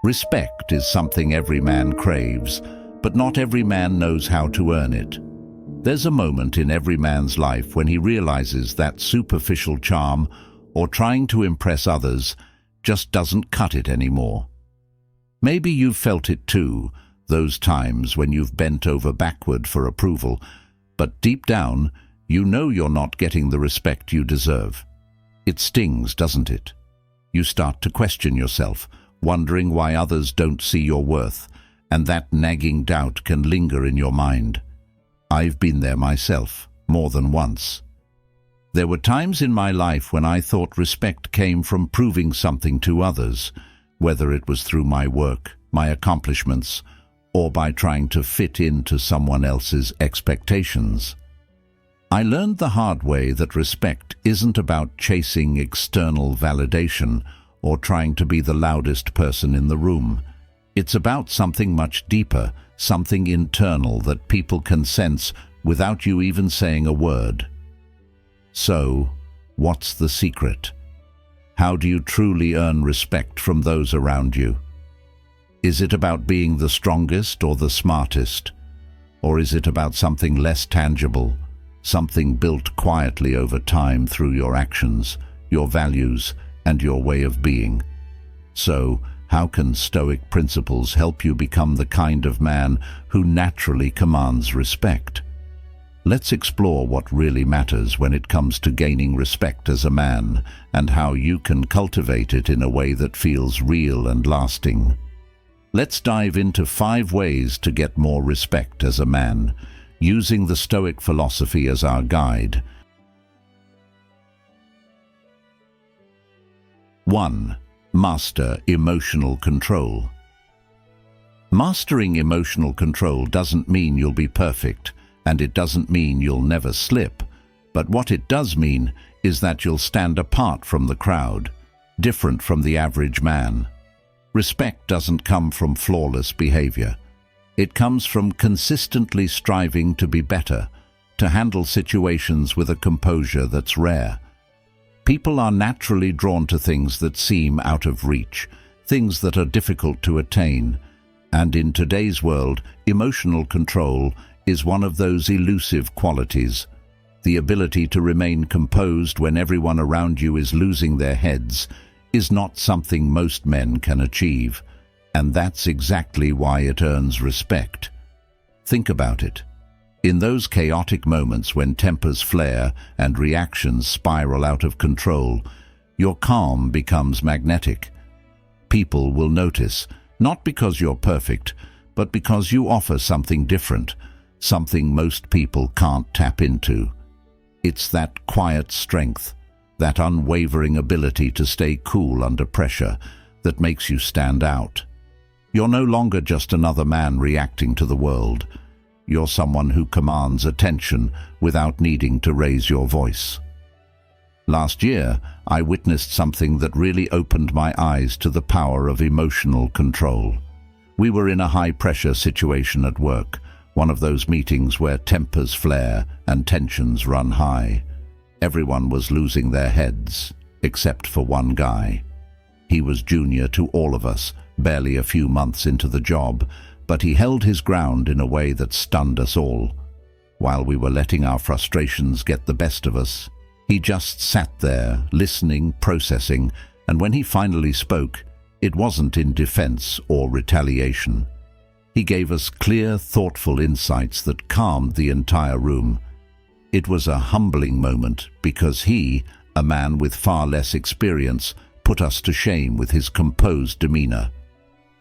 Respect is something every man craves, but not every man knows how to earn it. There's a moment in every man's life when he realizes that superficial charm or trying to impress others just doesn't cut it anymore. Maybe you've felt it too, those times when you've bent over backward for approval, but deep down, you know you're not getting the respect you deserve. It stings, doesn't it? You start to question yourself, wondering why others don't see your worth, and that nagging doubt can linger in your mind. I've been there myself, more than once. There were times in my life when I thought respect came from proving something to others, whether it was through my work, my accomplishments, or by trying to fit into someone else's expectations. I learned the hard way that respect isn't about chasing external validation or trying to be the loudest person in the room. It's about something much deeper, something internal that people can sense without you even saying a word. So, what's the secret? How do you truly earn respect from those around you? Is it about being the strongest or the smartest? Or is it about something less tangible, something built quietly over time through your actions, your values, and your way of being? So, how can Stoic principles help you become the kind of man who naturally commands respect? Let's explore what really matters when it comes to gaining respect as a man, and how you can cultivate it in a way that feels real and lasting. Let's dive into 5 ways to get more respect as a man, using the Stoic philosophy as our guide. 1. Master emotional control. Mastering emotional control doesn't mean you'll be perfect, and it doesn't mean you'll never slip, but what it does mean is that you'll stand apart from the crowd, different from the average man. Respect doesn't come from flawless behavior. It comes from consistently striving to be better, to handle situations with a composure that's rare. People are naturally drawn to things that seem out of reach, things that are difficult to attain, and in today's world, emotional control is one of those elusive qualities. The ability to remain composed when everyone around you is losing their heads is not something most men can achieve, and that's exactly why it earns respect. Think about it. In those chaotic moments when tempers flare and reactions spiral out of control, your calm becomes magnetic. People will notice, not because you're perfect, but because you offer something different, something most people can't tap into. It's that quiet strength, that unwavering ability to stay cool under pressure, that makes you stand out. You're no longer just another man reacting to the world. You're someone who commands attention without needing to raise your voice. Last year, I witnessed something that really opened my eyes to the power of emotional control. We were in a high-pressure situation at work, one of those meetings where tempers flare and tensions run high. Everyone was losing their heads, except for one guy. He was junior to all of us, barely a few months into the job, but he held his ground in a way that stunned us all. While we were letting our frustrations get the best of us, he just sat there, listening, processing, and when he finally spoke, it wasn't in defense or retaliation. He gave us clear, thoughtful insights that calmed the entire room. It was a humbling moment because he, a man with far less experience, put us to shame with his composed demeanor.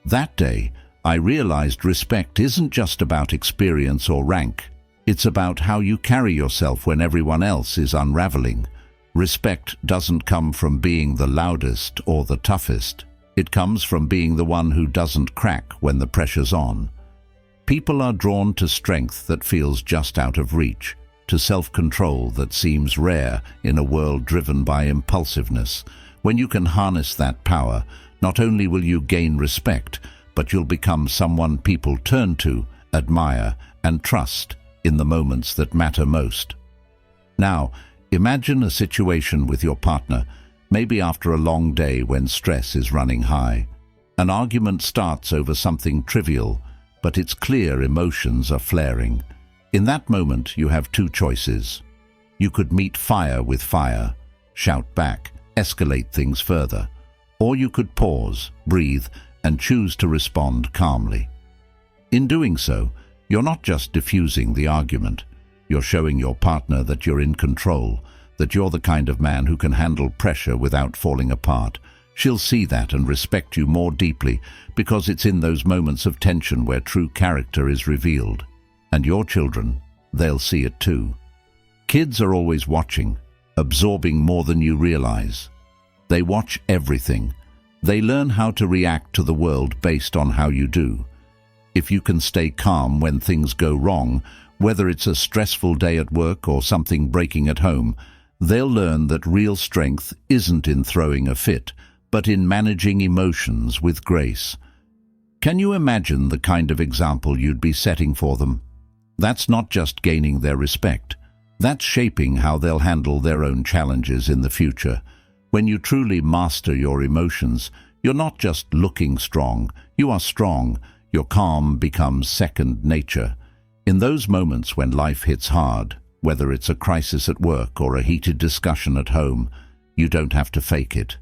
That day, I realized respect isn't just about experience or rank. It's about how you carry yourself when everyone else is unraveling. Respect doesn't come from being the loudest or the toughest. It comes from being the one who doesn't crack when the pressure's on. People are drawn to strength that feels just out of reach, to self-control that seems rare in a world driven by impulsiveness. When you can harness that power, not only will you gain respect, but you'll become someone people turn to, admire, and trust in the moments that matter most. Now, imagine a situation with your partner, maybe after a long day when stress is running high. An argument starts over something trivial, but its clear emotions are flaring. In that moment, you have two choices. You could meet fire with fire, shout back, escalate things further, or you could pause, breathe, and choose to respond calmly. In doing so, you're not just diffusing the argument. You're showing your partner that you're in control, that you're the kind of man who can handle pressure without falling apart. She'll see that and respect you more deeply because it's in those moments of tension where true character is revealed. And your children, they'll see it too. Kids are always watching, absorbing more than you realize. They watch everything. They learn how to react to the world based on how you do. If you can stay calm when things go wrong, whether it's a stressful day at work or something breaking at home, they'll learn that real strength isn't in throwing a fit, but in managing emotions with grace. Can you imagine the kind of example you'd be setting for them? That's not just gaining their respect. That's shaping how they'll handle their own challenges in the future. When you truly master your emotions, you're not just looking strong, you are strong. Your calm becomes second nature. In those moments when life hits hard, whether it's a crisis at work or a heated discussion at home, you don't have to fake it.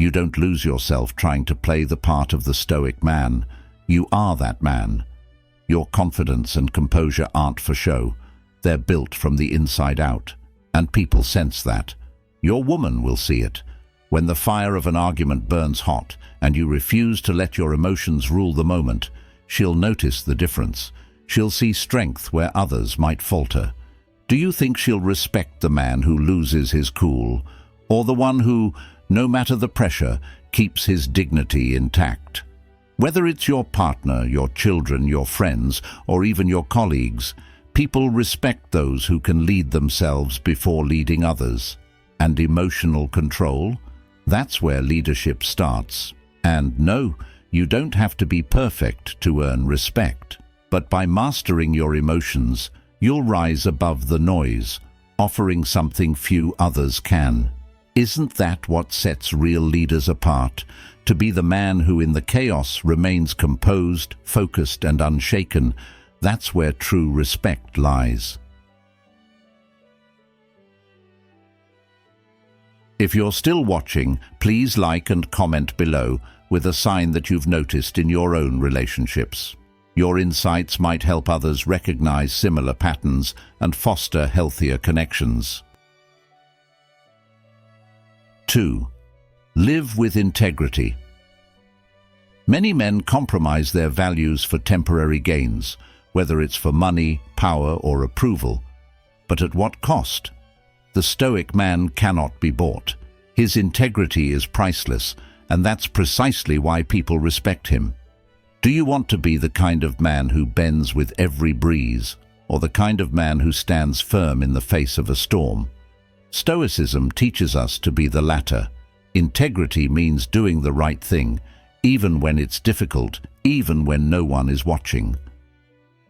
You don't lose yourself trying to play the part of the stoic man. You are that man. Your confidence and composure aren't for show. They're built from the inside out, and people sense that. Your woman will see it. When the fire of an argument burns hot and you refuse to let your emotions rule the moment, she'll notice the difference. She'll see strength where others might falter. Do you think she'll respect the man who loses his cool, or the one who, no matter the pressure, keeps his dignity intact? Whether it's your partner, your children, your friends, or even your colleagues, people respect those who can lead themselves before leading others. And emotional control? That's where leadership starts. And no, you don't have to be perfect to earn respect. But by mastering your emotions, you'll rise above the noise, offering something few others can. Isn't that what sets real leaders apart? To be the man who in the chaos remains composed, focused, and unshaken. That's where true respect lies. If you're still watching, please like and comment below with a sign that you've noticed in your own relationships. Your insights might help others recognize similar patterns and foster healthier connections. 2. Live with integrity. Many men compromise their values for temporary gains, whether it's for money, power, or approval. But at what cost? The stoic man cannot be bought. His integrity is priceless, and that's precisely why people respect him. Do you want to be the kind of man who bends with every breeze, or the kind of man who stands firm in the face of a storm? Stoicism teaches us to be the latter. Integrity means doing the right thing, even when it's difficult, even when no one is watching.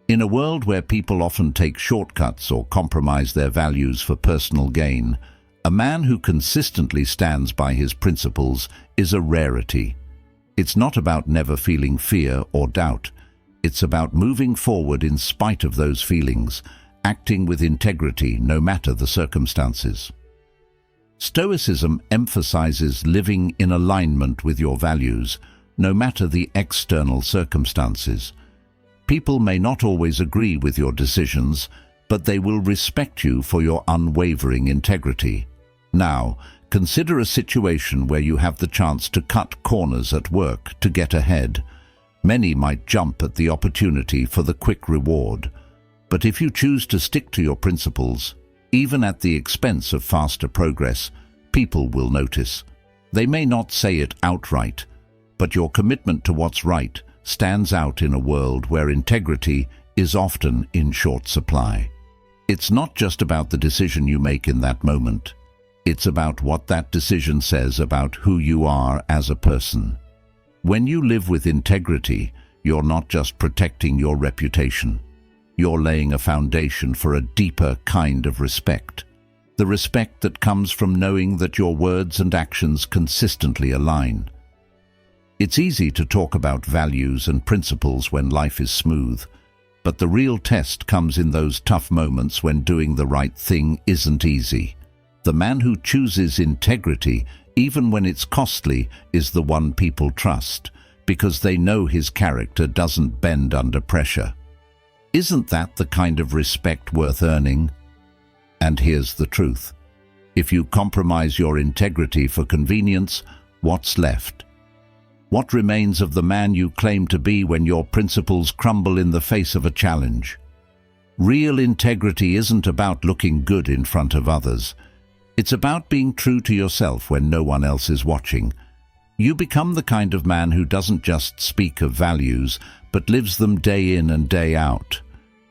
In a world where people often take shortcuts or compromise their values for personal gain, a man who consistently stands by his principles is a rarity. It's not about never feeling fear or doubt. It's about moving forward in spite of those feelings, acting with integrity no matter the circumstances. Stoicism emphasizes living in alignment with your values, no matter the external circumstances. People may not always agree with your decisions, but they will respect you for your unwavering integrity. Now, consider a situation where you have the chance to cut corners at work to get ahead. Many might jump at the opportunity for the quick reward. But if you choose to stick to your principles, even at the expense of faster progress, people will notice. They may not say it outright, but your commitment to what's right stands out in a world where integrity is often in short supply. It's not just about the decision you make in that moment. It's about what that decision says about who you are as a person. When you live with integrity, you're not just protecting your reputation. You're laying a foundation for a deeper kind of respect. The respect that comes from knowing that your words and actions consistently align. It's easy to talk about values and principles when life is smooth, but the real test comes in those tough moments when doing the right thing isn't easy. The man who chooses integrity, even when it's costly, is the one people trust, because they know his character doesn't bend under pressure. Isn't that the kind of respect worth earning? And here's the truth. If you compromise your integrity for convenience, what's left? What remains of the man you claim to be when your principles crumble in the face of a challenge? Real integrity isn't about looking good in front of others. It's about being true to yourself when no one else is watching. You become the kind of man who doesn't just speak of values, but lives them day in and day out,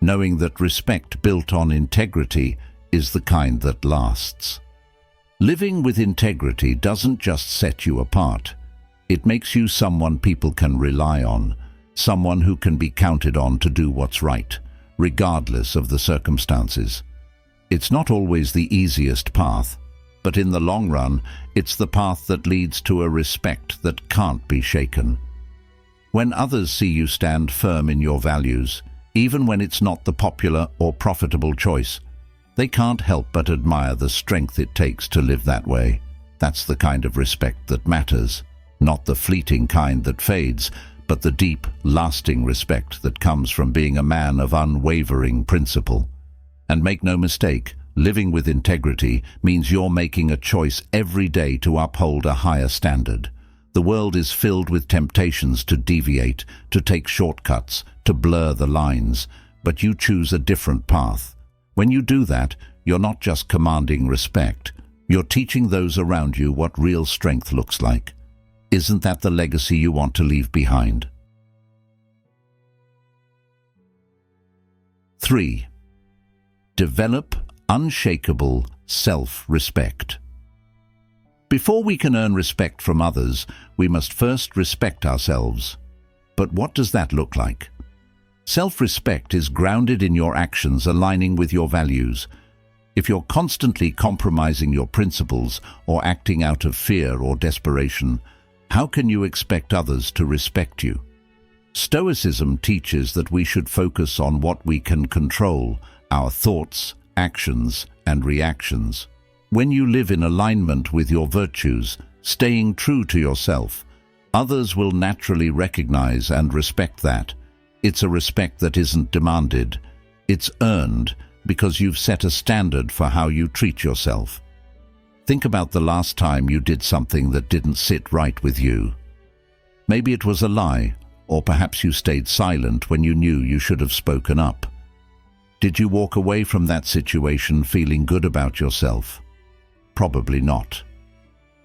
knowing that respect built on integrity is the kind that lasts. Living with integrity doesn't just set you apart. It makes you someone people can rely on, someone who can be counted on to do what's right, regardless of the circumstances. It's not always the easiest path, but in the long run, it's the path that leads to a respect that can't be shaken. When others see you stand firm in your values, even when it's not the popular or profitable choice, they can't help but admire the strength it takes to live that way. That's the kind of respect that matters. Not the fleeting kind that fades, but the deep, lasting respect that comes from being a man of unwavering principle. And make no mistake, living with integrity means you're making a choice every day to uphold a higher standard. The world is filled with temptations to deviate, to take shortcuts, to blur the lines, but you choose a different path. When you do that, you're not just commanding respect, you're teaching those around you what real strength looks like. Isn't that the legacy you want to leave behind? 3. Develop unshakable self-respect. Before we can earn respect from others, we must first respect ourselves. But what does that look like? Self-respect is grounded in your actions aligning with your values. If you're constantly compromising your principles or acting out of fear or desperation, how can you expect others to respect you? Stoicism teaches that we should focus on what we can control, our thoughts, actions, and reactions. When you live in alignment with your virtues, staying true to yourself, others will naturally recognize and respect that. It's a respect that isn't demanded. It's earned because you've set a standard for how you treat yourself. Think about the last time you did something that didn't sit right with you. Maybe it was a lie, or perhaps you stayed silent when you knew you should have spoken up. Did you walk away from that situation feeling good about yourself? Probably not.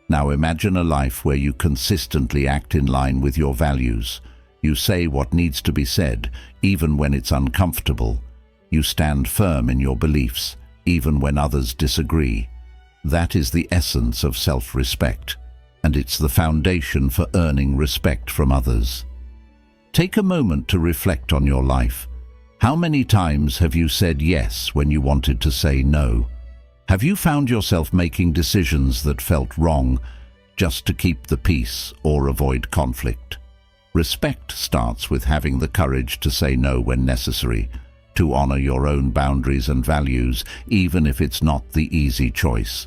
Now imagine a life where you consistently act in line with your values. You say what needs to be said, even when it's uncomfortable. You stand firm in your beliefs, even when others disagree. That is the essence of self-respect, and it's the foundation for earning respect from others. Take a moment to reflect on your life. How many times have you said yes when you wanted to say no? Have you found yourself making decisions that felt wrong just to keep the peace or avoid conflict? Respect starts with having the courage to say no when necessary, to honor your own boundaries and values, even if it's not the easy choice.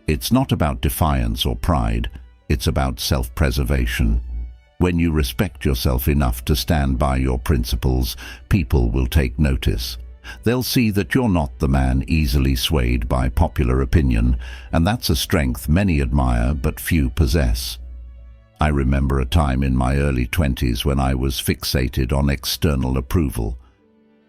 It's not about defiance or pride, it's about self-preservation. When you respect yourself enough to stand by your principles, people will take notice. They'll see that you're not the man easily swayed by popular opinion, and that's a strength many admire but few possess. I remember a time in my early 20s when I was fixated on external approval.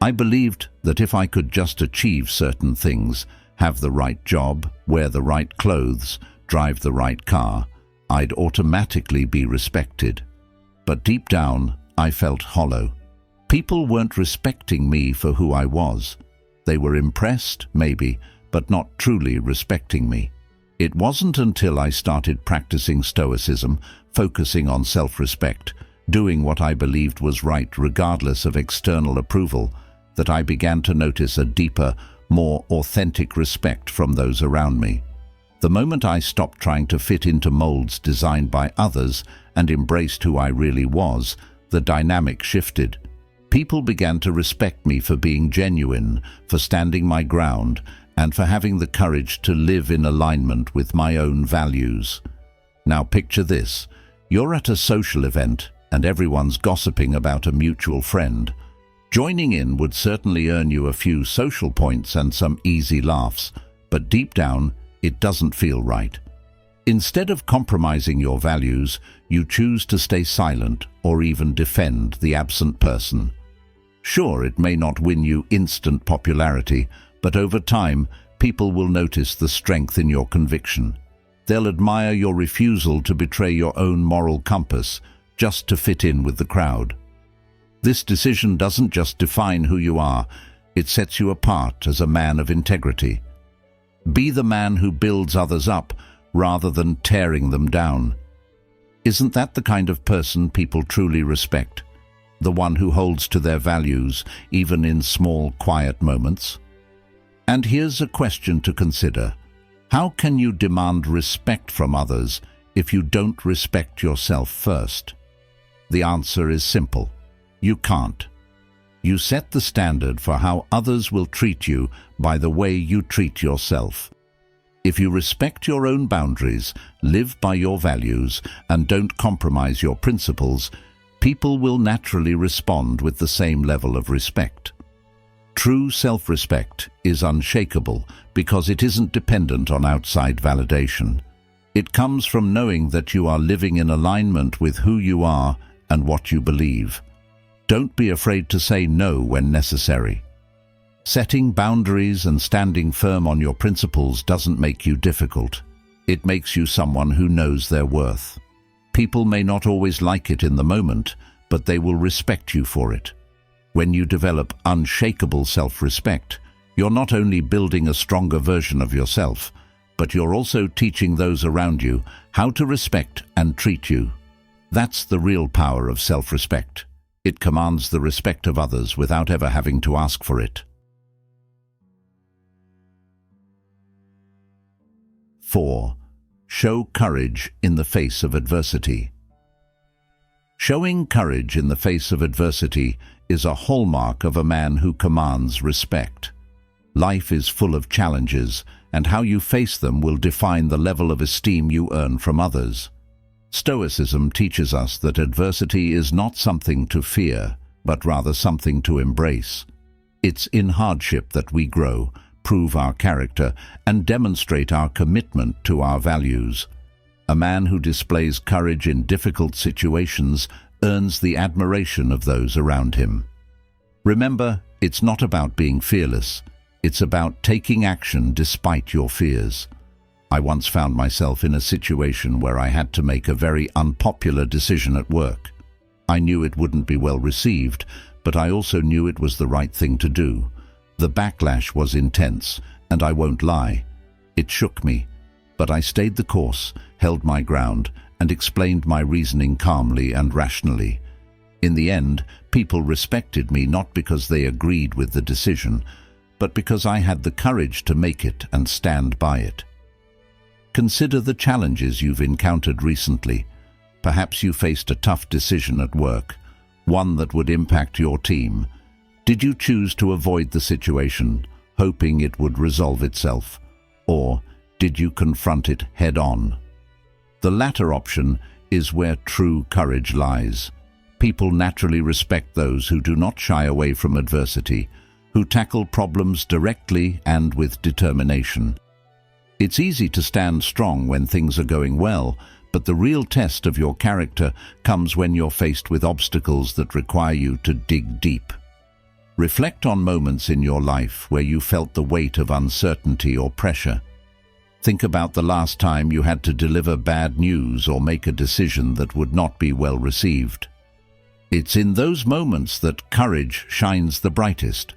I believed that if I could just achieve certain things, have the right job, wear the right clothes, drive the right car, I'd automatically be respected. But deep down, I felt hollow. People weren't respecting me for who I was. They were impressed, maybe, but not truly respecting me. It wasn't until I started practicing Stoicism, focusing on self-respect, doing what I believed was right regardless of external approval, that I began to notice a deeper, more authentic respect from those around me. The moment I stopped trying to fit into molds designed by others and embraced who I really was, the dynamic shifted. People began to respect me for being genuine, for standing my ground, and for having the courage to live in alignment with my own values. Now picture this. You're at a social event, and everyone's gossiping about a mutual friend. Joining in would certainly earn you a few social points and some easy laughs, but deep down, it doesn't feel right. Instead of compromising your values, you choose to stay silent or even defend the absent person. Sure, it may not win you instant popularity, but over time, people will notice the strength in your conviction. They'll admire your refusal to betray your own moral compass just to fit in with the crowd. This decision doesn't just define who you are, it sets you apart as a man of integrity. Be the man who builds others up rather than tearing them down. Isn't that the kind of person people truly respect? The one who holds to their values, even in small, quiet moments? And here's a question to consider. How can you demand respect from others if you don't respect yourself first? The answer is simple. You can't. You set the standard for how others will treat you by the way you treat yourself. If you respect your own boundaries, live by your values, and don't compromise your principles, people will naturally respond with the same level of respect. True self-respect is unshakable because it isn't dependent on outside validation. It comes from knowing that you are living in alignment with who you are and what you believe. Don't be afraid to say no when necessary. Setting boundaries and standing firm on your principles doesn't make you difficult. It makes you someone who knows their worth. People may not always like it in the moment, but they will respect you for it. When you develop unshakable self-respect, you're not only building a stronger version of yourself, but you're also teaching those around you how to respect and treat you. That's the real power of self-respect. It commands the respect of others without ever having to ask for it. 4. Show courage in the face of adversity. Showing courage in the face of adversity is a hallmark of a man who commands respect. Life is full of challenges, and how you face them will define the level of esteem you earn from others. Stoicism teaches us that adversity is not something to fear, but rather something to embrace. It's in hardship that we grow, prove our character, and demonstrate our commitment to our values. A man who displays courage in difficult situations earns the admiration of those around him. Remember, it's not about being fearless. It's about taking action despite your fears. I once found myself in a situation where I had to make a very unpopular decision at work. I knew it wouldn't be well received, but I also knew it was the right thing to do. The backlash was intense, and I won't lie. It shook me, but I stayed the course, held my ground, and explained my reasoning calmly and rationally. In the end, people respected me not because they agreed with the decision, but because I had the courage to make it and stand by it. Consider the challenges you've encountered recently. Perhaps you faced a tough decision at work, one that would impact your team. Did you choose to avoid the situation, hoping it would resolve itself? Or did you confront it head-on? The latter option is where true courage lies. People naturally respect those who do not shy away from adversity, who tackle problems directly and with determination. It's easy to stand strong when things are going well, but the real test of your character comes when you're faced with obstacles that require you to dig deep. Reflect on moments in your life where you felt the weight of uncertainty or pressure. Think about the last time you had to deliver bad news or make a decision that would not be well received. It's in those moments that courage shines the brightest.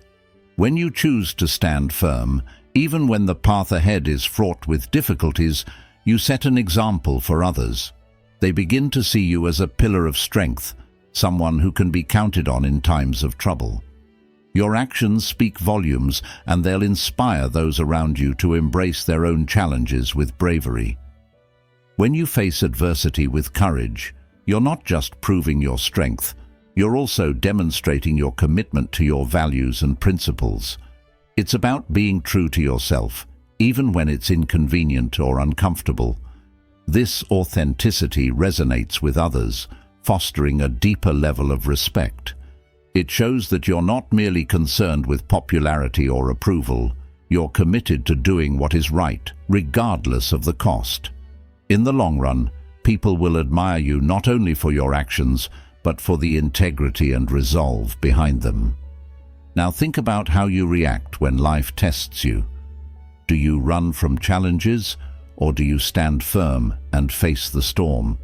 When you choose to stand firm, even when the path ahead is fraught with difficulties, you set an example for others. They begin to see you as a pillar of strength, someone who can be counted on in times of trouble. Your actions speak volumes, and they'll inspire those around you to embrace their own challenges with bravery. When you face adversity with courage, You're not just proving your strength, you're also demonstrating your commitment to your values and principles. It's about being true to yourself, even when it's inconvenient or uncomfortable. This authenticity resonates with others, fostering a deeper level of respect. It shows that you're not merely concerned with popularity or approval, you're committed to doing what is right, regardless of the cost. In the long run, people will admire you not only for your actions, but for the integrity and resolve behind them. Now think about how you react when life tests you. Do you run from challenges, or do you stand firm and face the storm?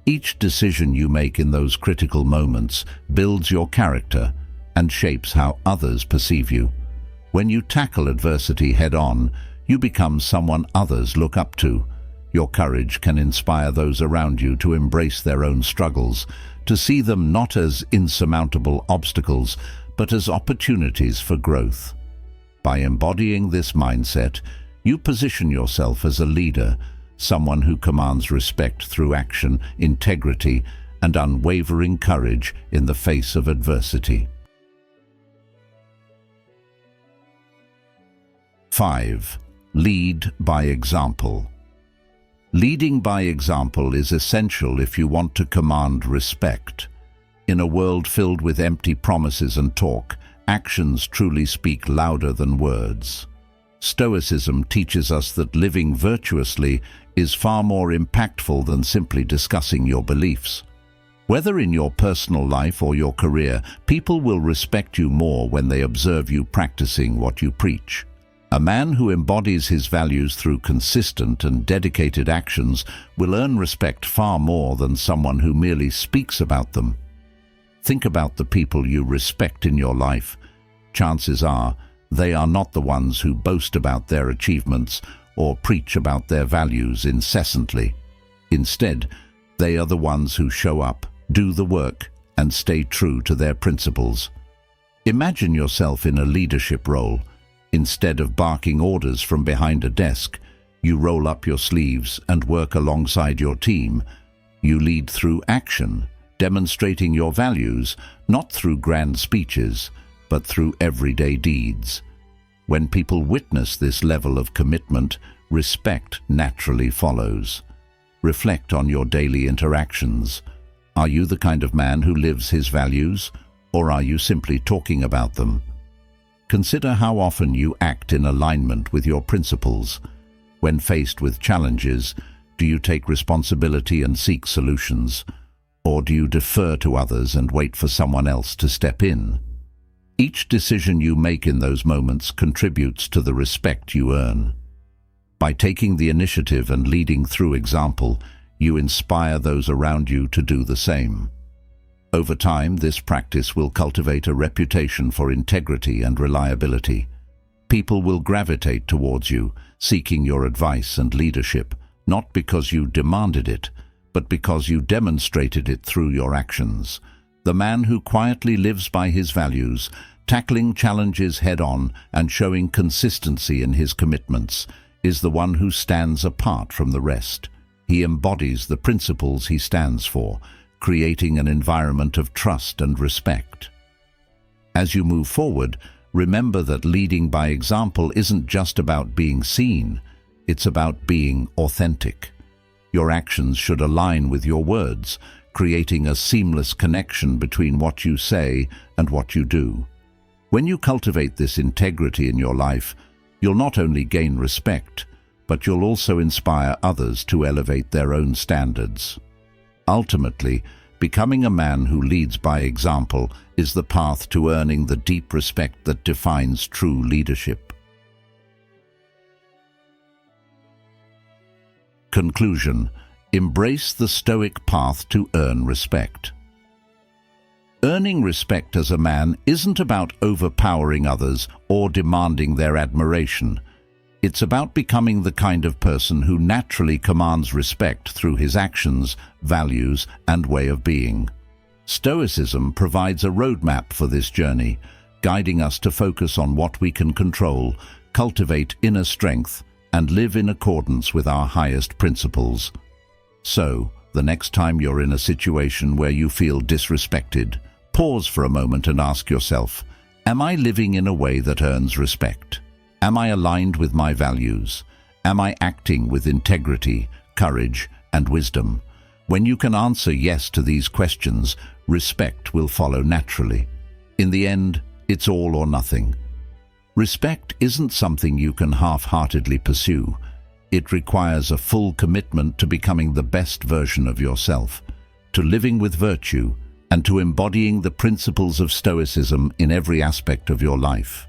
Each decision you make in those critical moments builds your character and shapes how others perceive you. When you tackle adversity head-on, you become someone others look up to. Your courage can inspire those around you to embrace their own struggles, to see them not as insurmountable obstacles, but as opportunities for growth. By embodying this mindset, you position yourself as a leader, someone who commands respect through action, integrity, and unwavering courage in the face of adversity. 5. Lead by example. Leading by example is essential if you want to command respect. In a world filled with empty promises and talk, actions truly speak louder than words. Stoicism teaches us that living virtuously is far more impactful than simply discussing your beliefs. Whether in your personal life or your career, people will respect you more when they observe you practicing what you preach. A man who embodies his values through consistent and dedicated actions will earn respect far more than someone who merely speaks about them. Think about the people you respect in your life. Chances are, they are not the ones who boast about their achievements or preach about their values incessantly. Instead, they are the ones who show up, do the work, and stay true to their principles. Imagine yourself in a leadership role. Instead of barking orders from behind a desk, you roll up your sleeves and work alongside your team. You lead through action, demonstrating your values, not through grand speeches, but through everyday deeds. When people witness this level of commitment, respect naturally follows. Reflect on your daily interactions. Are you the kind of man who lives his values, or are you simply talking about them? Consider how often you act in alignment with your principles. When faced with challenges, do you take responsibility and seek solutions, or do you defer to others and wait for someone else to step in? Each decision you make in those moments contributes to the respect you earn. By taking the initiative and leading through example, you inspire those around you to do the same. Over time, this practice will cultivate a reputation for integrity and reliability. People will gravitate towards you, seeking your advice and leadership, not because you demanded it, but because you demonstrated it through your actions. The man who quietly lives by his values, tackling challenges head-on and showing consistency in his commitments, is the one who stands apart from the rest. He embodies the principles he stands for, creating an environment of trust and respect. As you move forward, remember that leading by example isn't just about being seen, it's about being authentic. Your actions should align with your words, creating a seamless connection between what you say and what you do. When you cultivate this integrity in your life, you'll not only gain respect, but you'll also inspire others to elevate their own standards. Ultimately, becoming a man who leads by example is the path to earning the deep respect that defines true leadership. Conclusion: embrace the Stoic path to earn respect. Earning respect as a man isn't about overpowering others or demanding their admiration. It's about becoming the kind of person who naturally commands respect through his actions, values, and way of being. Stoicism provides a roadmap for this journey, guiding us to focus on what we can control, cultivate inner strength, and live in accordance with our highest principles. So, The next time you're in a situation where you feel disrespected, pause for a moment and ask yourself, am I living in a way that earns respect? Am I aligned with my values? Am I acting with integrity, courage, and wisdom? When you can answer yes to these questions, respect will follow naturally. In the end, it's all or nothing. Respect isn't something you can half-heartedly pursue. It requires a full commitment to becoming the best version of yourself, to living with virtue, and to embodying the principles of Stoicism in every aspect of your life.